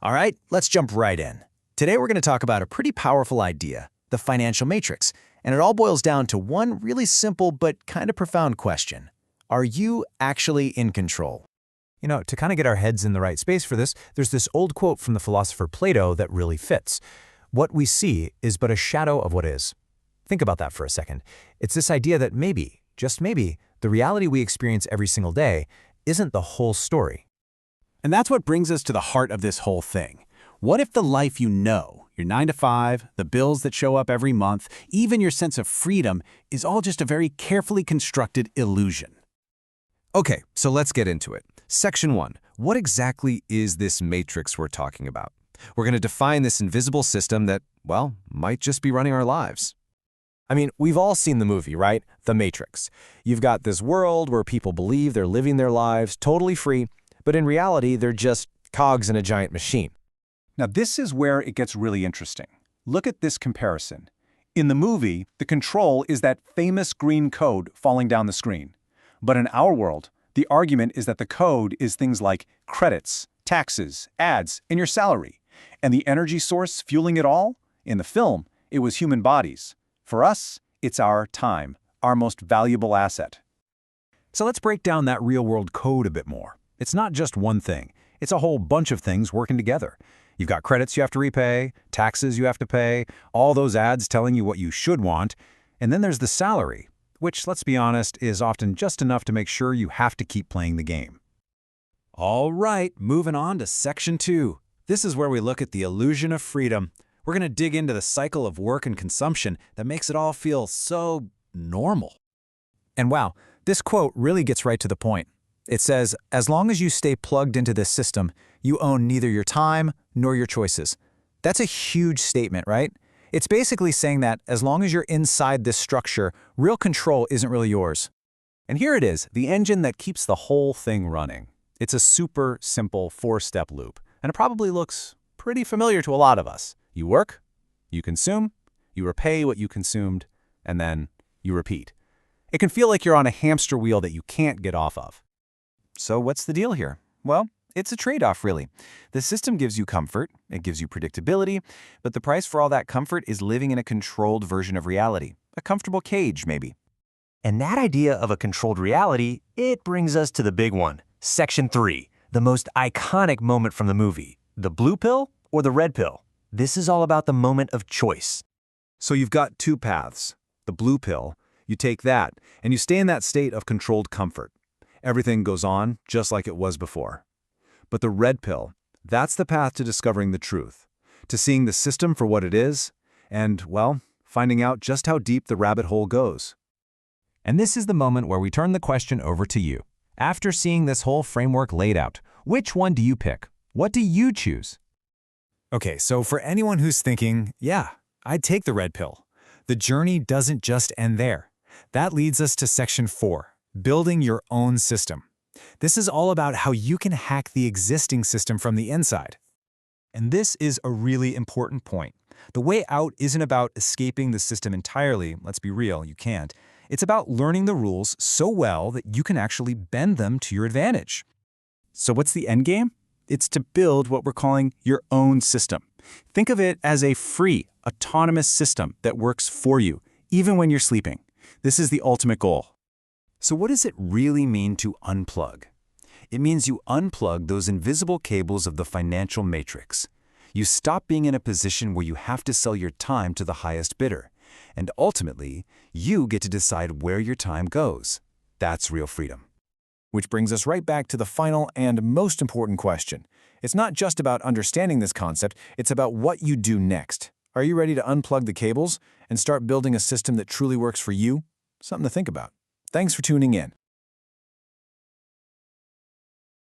All right, let's jump right in. Today we're going to talk about a pretty powerful idea, the financial matrix, and it all boils down to one really simple but kind of profound question. Are you actually in control? To kind of get our heads in the right space for this, there's this old quote from the philosopher Plato that really fits. What we see is but a shadow of what is. Think about that for a second. It's this idea that maybe, just maybe, the reality we experience every single day isn't the whole story. And that's what brings us to the heart of this whole thing. What if the life you know, your 9 to 5, the bills that show up every month, even your sense of freedom, is all just a very carefully constructed illusion? Okay, so let's get into it. Section 1. What exactly is this matrix we're talking about? We're going to define this invisible system that, well, might just be running our lives. I mean, we've all seen the movie, right? The Matrix. You've got this world where people believe they're living their lives totally free, but in reality, they're just cogs in a giant machine. Now, this is where it gets really interesting. Look at this comparison. In the movie, the control is that famous green code falling down the screen. But in our world, the argument is that the code is things like credits, taxes, ads, and your salary. And the energy source fueling it all? In the film, it was human bodies. For us, it's our time, our most valuable asset. So let's break down that real-world code a bit more. It's not just one thing. It's a whole bunch of things working together. You've got credits you have to repay, taxes you have to pay, all those ads telling you what you should want, and then there's the salary, which, let's be honest, is often just enough to make sure you have to keep playing the game. All right, moving on to Section 2. This is where we look at the illusion of freedom. We're going to dig into the cycle of work and consumption that makes it all feel so normal. And wow, this quote really gets right to the point. It says, as long as you stay plugged into this system, you own neither your time nor your choices. That's a huge statement, right? It's basically saying that as long as you're inside this structure, real control isn't really yours. And here it is, the engine that keeps the whole thing running. It's a super simple 4-step loop, and it probably looks pretty familiar to a lot of us. You work, you consume, you repay what you consumed, and then you repeat. It can feel like you're on a hamster wheel that you can't get off of. So what's the deal here? Well, it's a trade-off, really. The system gives you comfort, it gives you predictability, but the price for all that comfort is living in a controlled version of reality, a comfortable cage, maybe. And that idea of a controlled reality, it brings us to the big one, Section 3, the most iconic moment from the movie, the blue pill or the red pill. This is all about the moment of choice. So you've got two paths. The blue pill, you take that, and you stay in that state of controlled comfort. Everything goes on just like it was before. But the red pill, that's the path to discovering the truth, to seeing the system for what it is, and, well, finding out just how deep the rabbit hole goes. And this is the moment where we turn the question over to you. After seeing this whole framework laid out, which one do you pick? What do you choose? Okay, so for anyone who's thinking, yeah, I'd take the red pill, the journey doesn't just end there. That leads us to Section 4, building your own system. This is all about how you can hack the existing system from the inside. And this is a really important point. The way out isn't about escaping the system entirely. Let's be real, you can't. It's about learning the rules so well that you can actually bend them to your advantage. So what's the end game? It's to build what we're calling your own system. Think of it as a free, autonomous system that works for you, even when you're sleeping. This is the ultimate goal. So what does it really mean to unplug? It means you unplug those invisible cables of the financial matrix. You stop being in a position where you have to sell your time to the highest bidder. And ultimately, you get to decide where your time goes. That's real freedom. Which brings us right back to the final and most important question. It's not just about understanding this concept, it's about what you do next. Are you ready to unplug the cables and start building a system that truly works for you? Something to think about. Thanks for tuning in.